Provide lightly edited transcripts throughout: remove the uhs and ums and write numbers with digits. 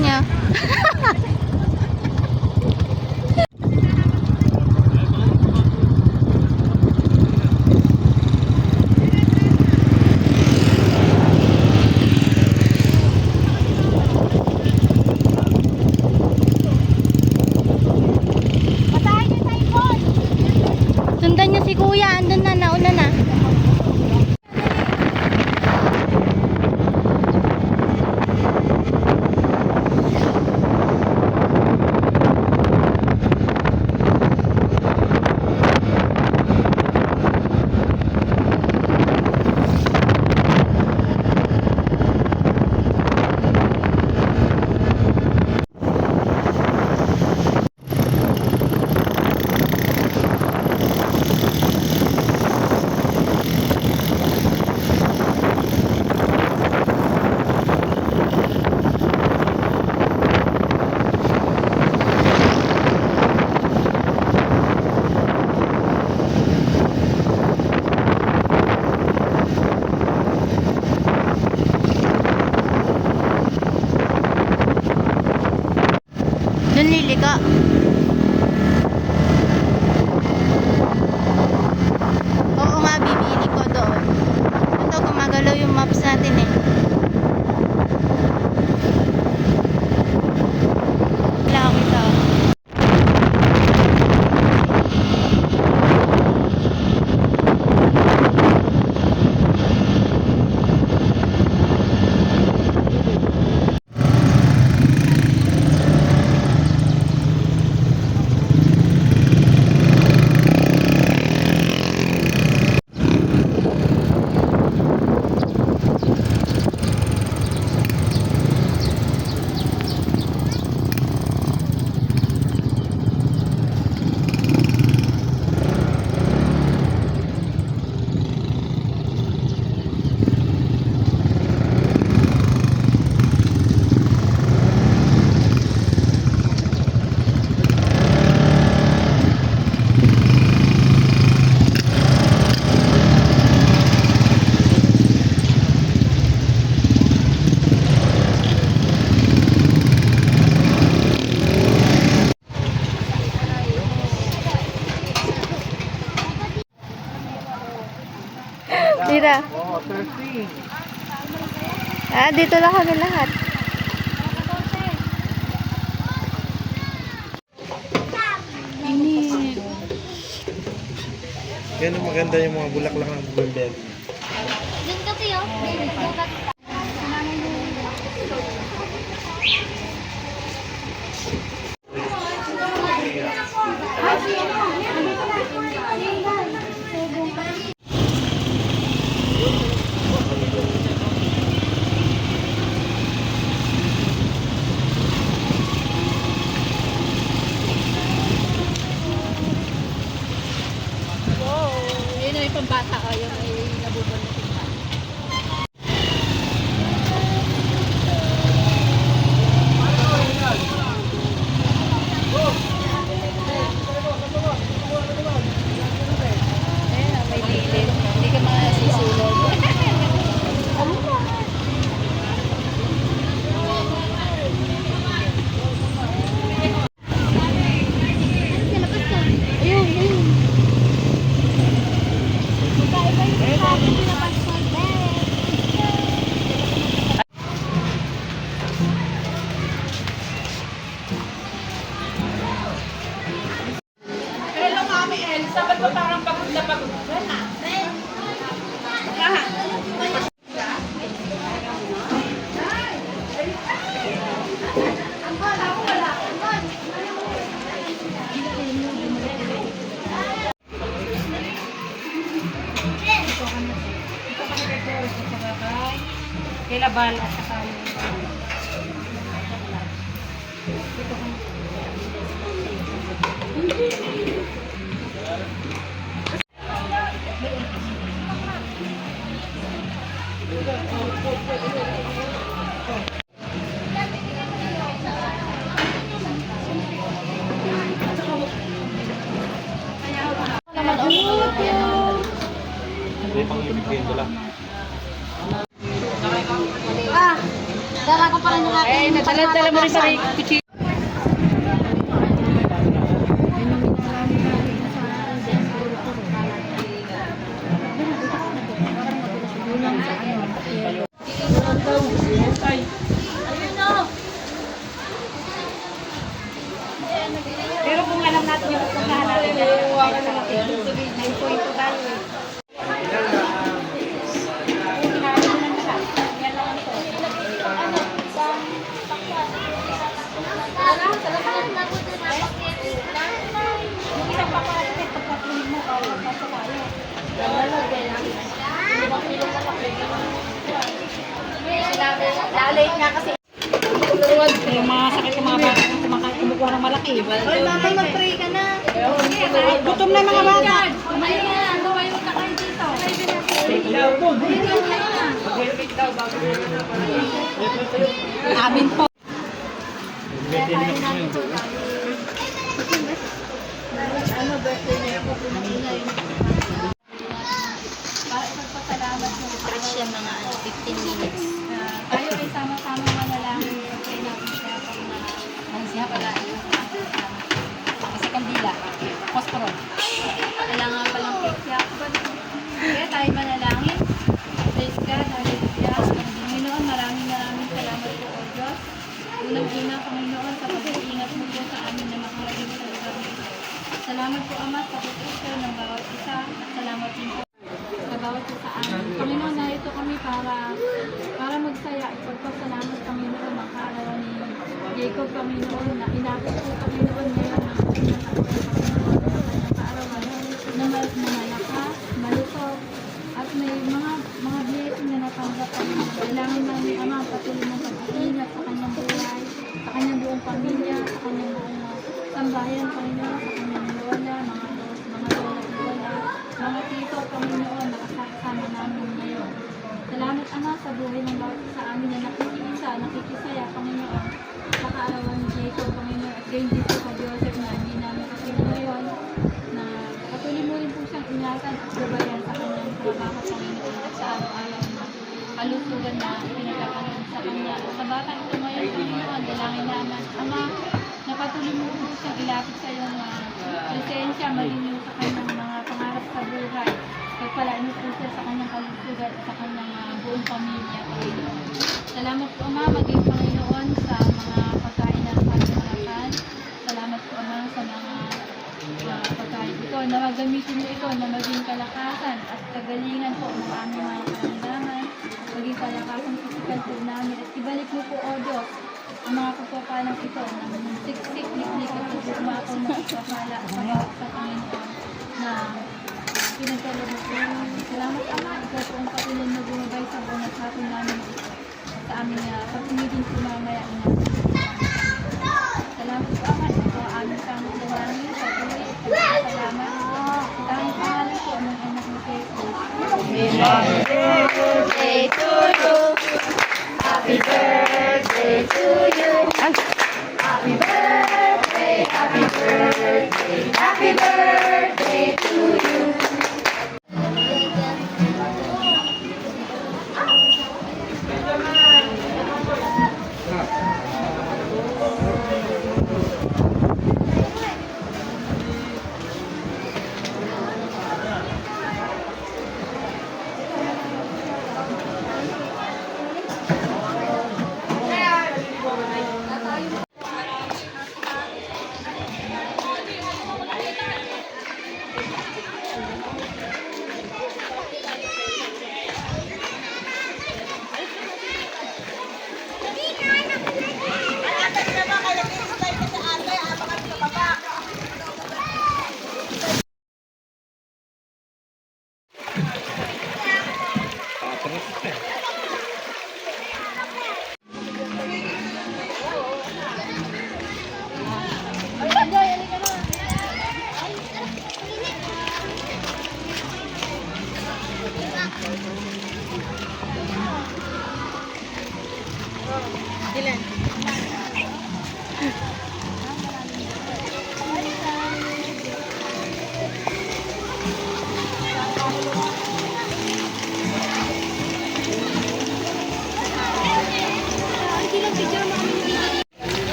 niya. Sundan niyo si kuya, andun na, nauna na. Doon liligo. Oo nga, bibili ko doon. Ito, gumagalaw yung maps natin eh. Wala ako ito. Tira. Oh, 13. Ah, dito lang kami lahat. Init. Yan ang maganda yung mga bulaklak ng blueberry. Doon kasi yun. Yun ay pambata ko, yung ay nabubulong. May lilim. Hindi ka masisunog. Ayun, ayun. Hello, Mami Elsa. Ba't ba parang pagod na pagod ka na? Kila Bal at saka Hindi pang ibigay ko lang. Dala ko pa rin yung aking Nadala mo rin sa kuchilyo. Pero kung alam natin yung pupuntahan natin, may point po tayo eh. Lalate nga kasi. Yung mga sakit ng mga bata kung kumukuha ng malaki. Oy, mama, mag-pray ka na. Gutom na yung mga bata. Amin po. Ano, birthday niya po pinakingay. Stretch siya mga 15 minutes. Tayo ay sama-sama manalangin. Pagkain natin siya pag ano siya pala. Kasi kandila. Posporo. Kailangan palang cake siya. Kaya tayo manalangin. Praise God. Hallelujah. Panginoon, maraming salamat po o Diyos. Unang-una, Panginoon, sa pag-iingat mo po sa amin na makarating sa lugar nito. Salamat po, Ama, sa protection ng bawat isa. At salamat din po sa bawat isa sa amin. Panginoon, narito kami para magsaya. Ipagpasalamat kami noon ang kaarawan ni Jacob, Panginoon, na inakit po Panginoon ngayon ng kanyang kaarawan na malakas, malusog, at may mga blessing na natanggap kami. Kailangan namin, Ama, patuloy ng pag-iingat sa kanyang buhay, sa kanyang buong pamilya, sa kanyang buong sambayan, Panginoon, sa kanyang lola, mga lola, mga tito, Panginoon, nakasama namin ngayon. Salamat, Ama, sa buhay ng bawat isa amin na nakikisaya, Panginoon, sa kaarawan ni Jacob, Panginoon, at gayon dito sa Joseph na hindi namin kasino ngayon, na patuloy mo rin po siyang ingatan at gabayan sa kanyang trabaho, Panginoon, at sa araw-araw na kalusugan na pinagkakaroon sa kanya. Sa batang ito ngayon, Panginoon, dalangin naman, Ama, na patuloy mo po siyang ilapit sa iyong presensya, malinaw sa kanyang mga pangarap sa buhay. Pagpalaan mo po siya sa kanyang kalusugan at sa kanyang buong pamilya, Panginoon. Salamat po, Ama, maging Panginoon sa mga pagkain na pagkakalakan. Salamat po, Ama, sa mga pagkain ito, na magamitin mo ito, na maging kalakasan at kagalingan po ng aming mga karamdaman, maging kalakasan pisikal po namin, at ibalik mo po, O Diyos, ang mga pagpapalang ito, ng siksik, liklik, at pagkumapaw mo ipapala sa bawat sa Panginoon, na pinagkalog mo po. Salamat, Ama, ikaw po ang patuloy na bumabay sa buong at hapon namin sa aming pagtumigin po mamaya na. Salamat po, Ama, ito ang aming pangalangin sa buhay at salamat. Tanging pangalan po ng anak mo kay Birthday to you. Happy birthday to you. Happy birthday, happy birthday, happy birthday to you.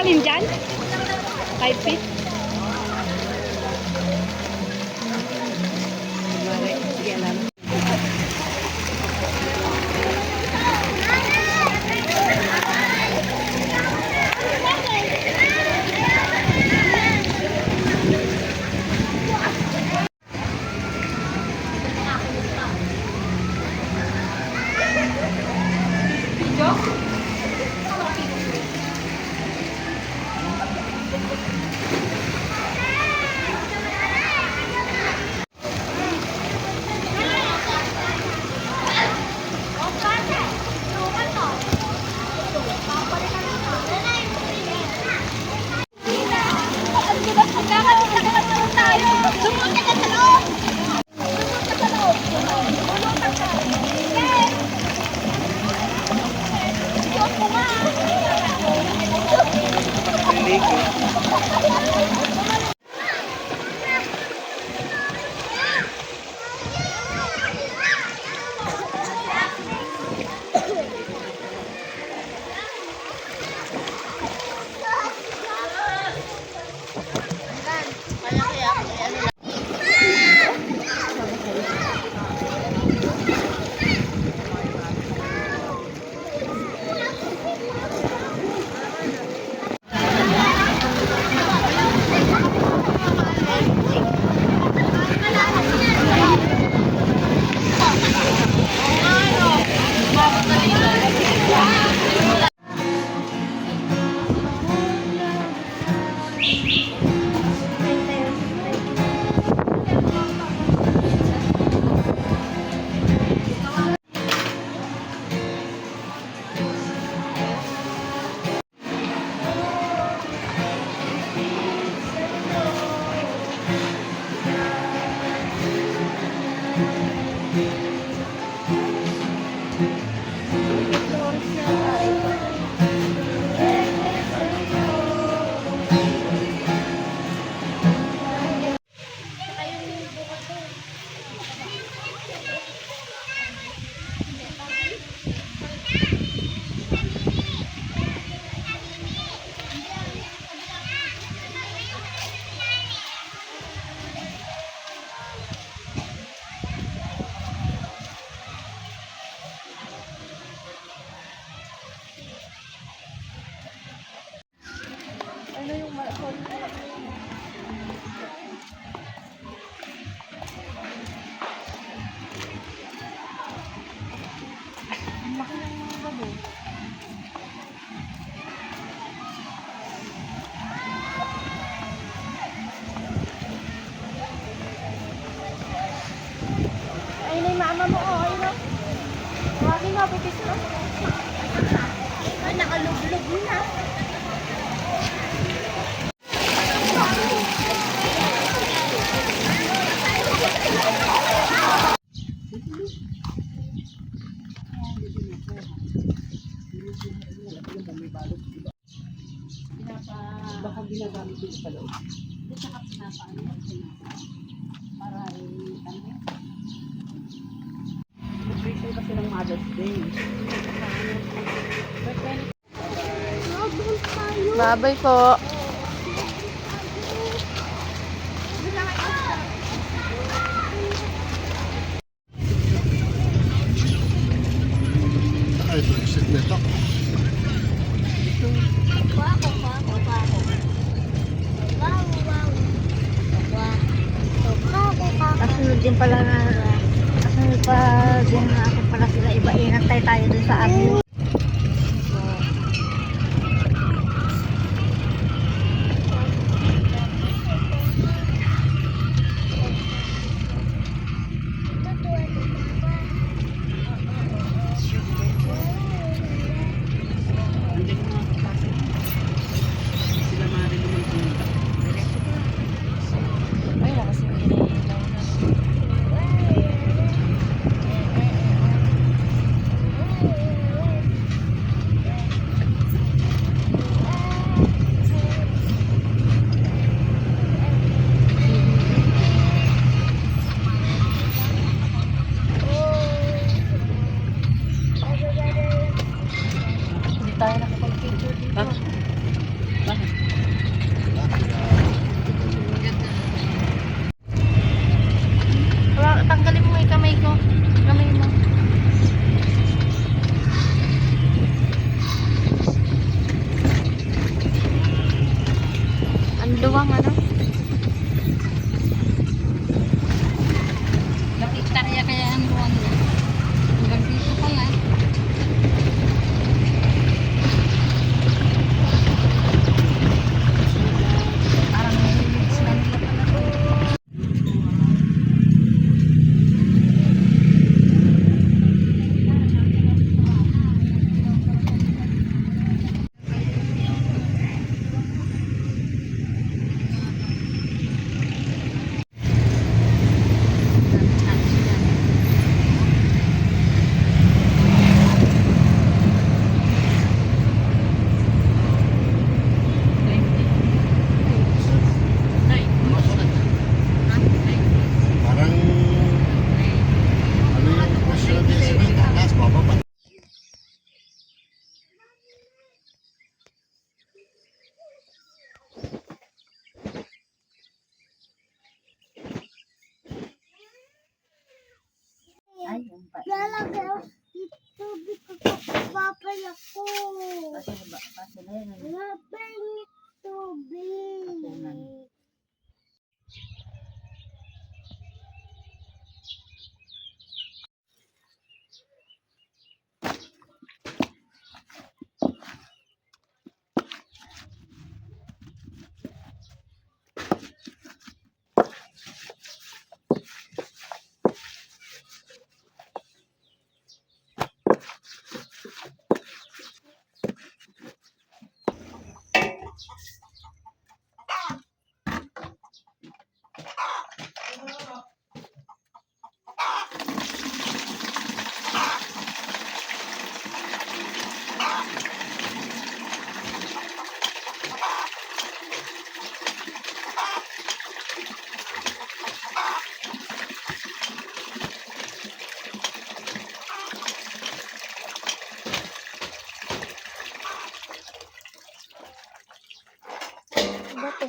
alin dyan? 5 feet? Sige, alam. Ayun na yung mama mo, oh. Ayun na. Tawagin mo, bukis mo. Ay, nakalublog na. Baka ginagamit dito sa loob. Para appreciate kasi ng Mother's Day. Babay po. Ay, ito nito. Kasunod din pala na kasunod pa din na ako pala sila iba inantay tayo dun sa amin. Ang luwang ano? Hektarya kaya ang buwan niya. Hanggang dito pa nga. Parang nililig sila nila pala. Parang ano yung presyo ng cement, taas, bababa. Ay, yung pa. Lalagay tubig ko papay ako. Kasi na yun. Labay ni tubig. Bato.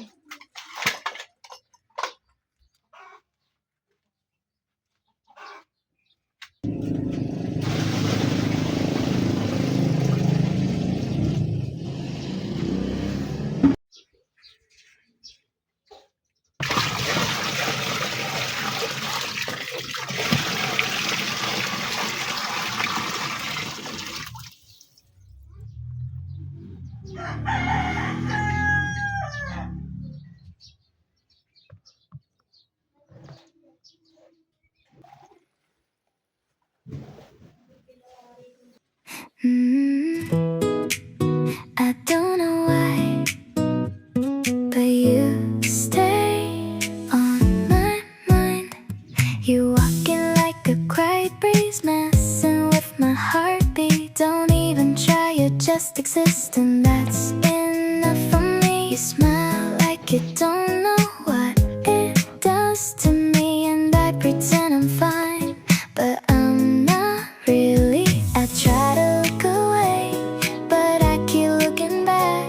I don't know why, but you stay on my mind. You walking like a quiet breeze, messing with my heartbeat. Don't even try, you just exist, and that's enough for me. You smile like you don't know what it does to me, and I pretend I'm fine, but I'm not really. I try to look away, but I keep looking back.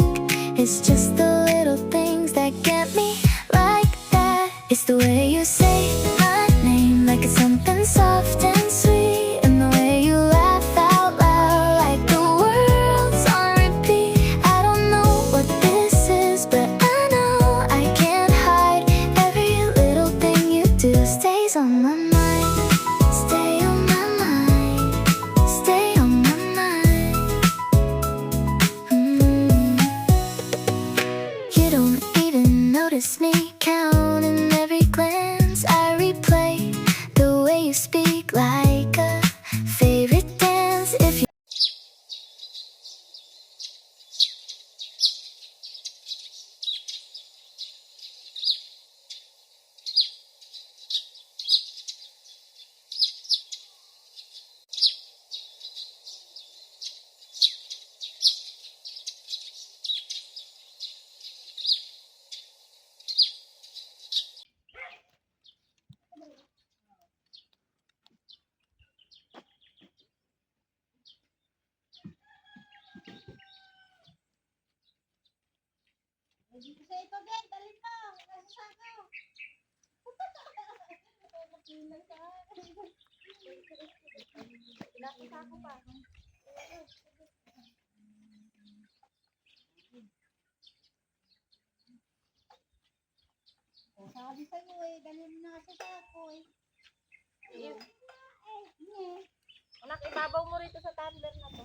It's just the little things that get me like that. It's the way you say my name like it's something soft and sweet, and the way you laugh out loud like the world's on repeat. I don't know what this is, but I know I can't hide. Every little thing you do stays on my mind. Stay on my mind. Stay on my mind. You don't even notice me counting every glance I replay. The way you speak like a favorite dance. If you Sa ito, Ben, dali mo. Nasa sako. Nasa sako pa. Sabi sa'yo eh, dalhin mo na kasi sa ako eh. Anak, ibabaw mo rito sa tumbler na to.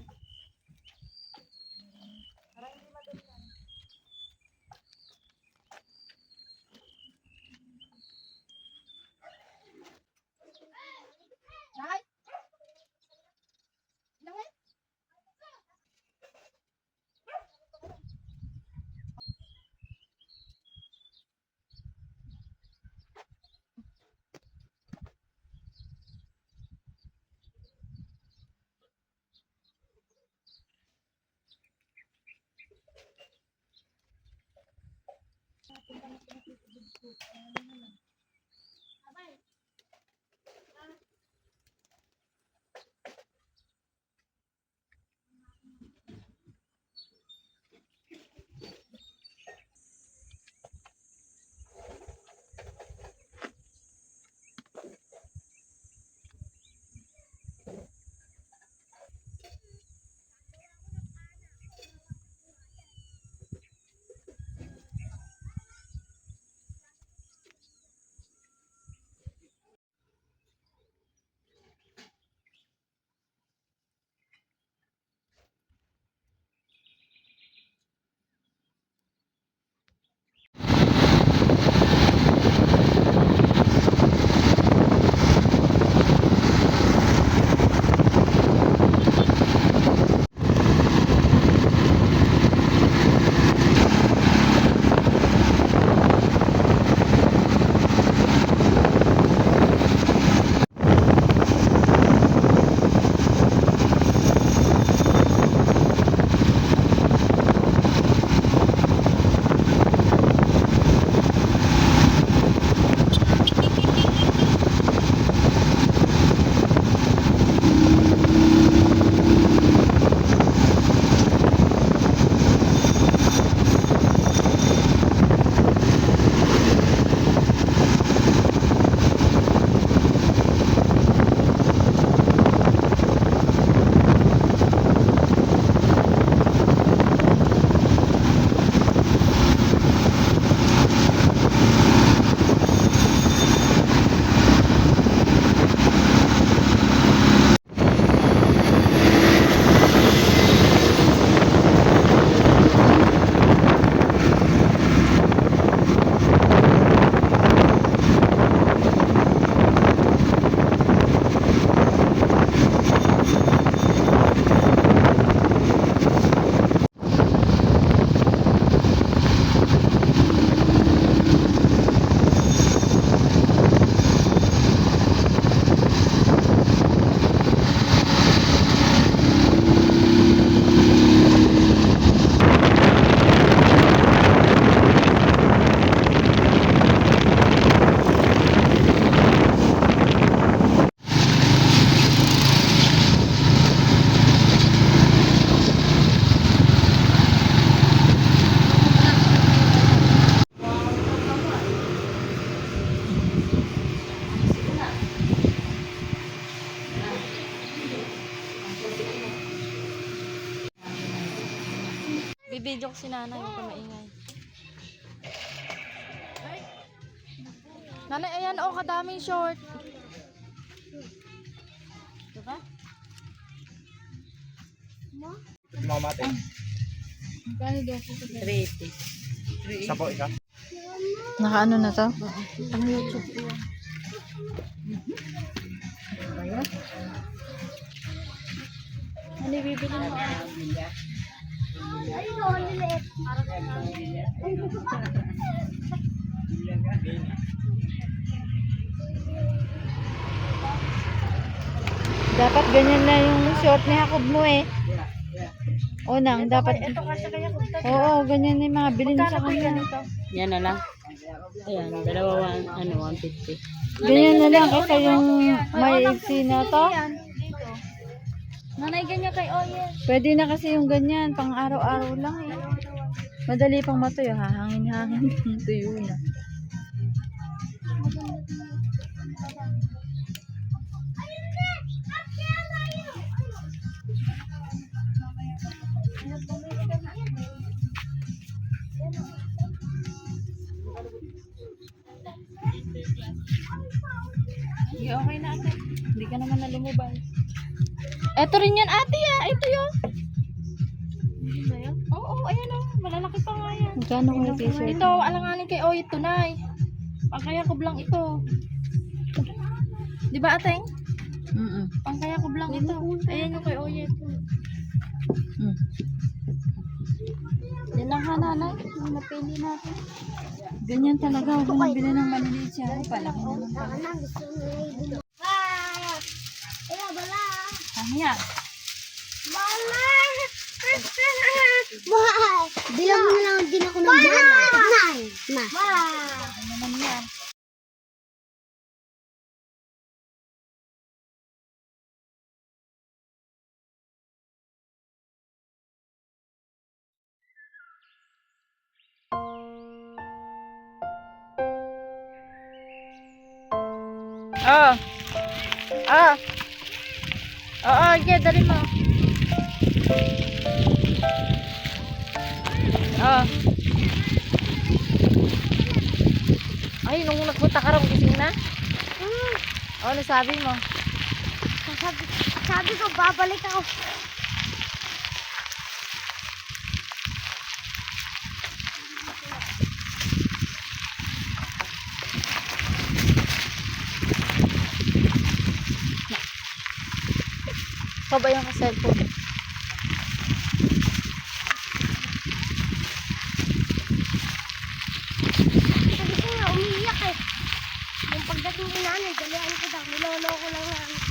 Para hindi madulan. Nay! Nay! Bibidyo ko si nanay, huwag ka maingay. Nanay, ayan oh, kadaming short. Diba? Mamate. Kano daw po sa 380. Isa po, isa. Nakaano na to? Ang YouTube ko yan. Ano bibili mo? Ay, no, niliit. Dapat ganyan na yung short ni Jacob mo eh. O nang, dapat... Ito kasi kaya kung Oo, ganyan na yung mga bilhin sa kanya. Yan na lang. Ayan, dalawa 150. Ganyan na lang kasi yung may iksi na to. Nanay, ganyan kay Oye. Pwede na kasi yung ganyan, pang araw-araw lang eh. Madali pang matuyo, hahangin-hangin, tuyo na. Sige, okay na ate. Hindi ka naman na lumubay. Eto rin yan ate ah. Ito yun. Oo, ayan o. Malalaki pa nga yan. Magkano kayo t-shirt? Ito, alanganin kay Oyet tunay. Pangkaya ko lang ito. Di ba ateng? Pangkaya ko lang ito. Ayan yung kay Oyet. Yan lang ha nanay. Yung napili natin. Ganyan talaga. Huwag mo nang bilhin ng maliliit siya. Palaki na lang pala. Kanya. Bilang mo na lang din ako ng bala. Na. Ano naman yan? Oh. Oh. Oo, yeah, dali mo. Oh. Ay, nung nagpunta ka rin, gising na? Ano sabi mo? Sabi ko, babalik ako. Pabayang ka cellphone. Sabi ko nga, umiiyak eh. Yung pagdating ni nanay, dalihan ko daw. Niloloko lang namin.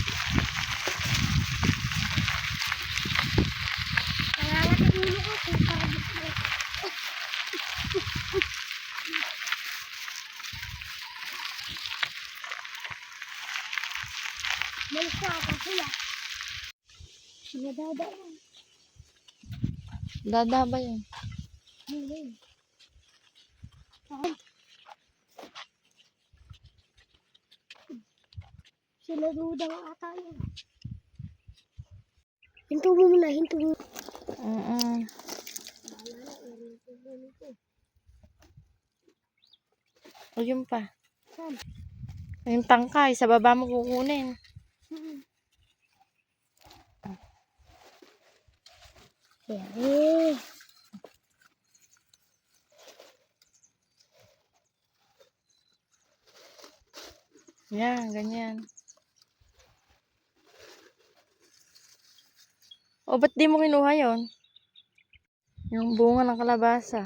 Nangangatik ulo ko kung parabit ko. Malis na ako sila. Sinadada lang. Dada ba yun? Hindi. Sila duda ata yun. Hinto mo muna, hinto mo. O yun pa. Saan? Yung tangkay, sa baba mo kukunin. Yari. Yan, ganyan. O, ba't di mo kinuha yon? Yung bunga ng kalabasa.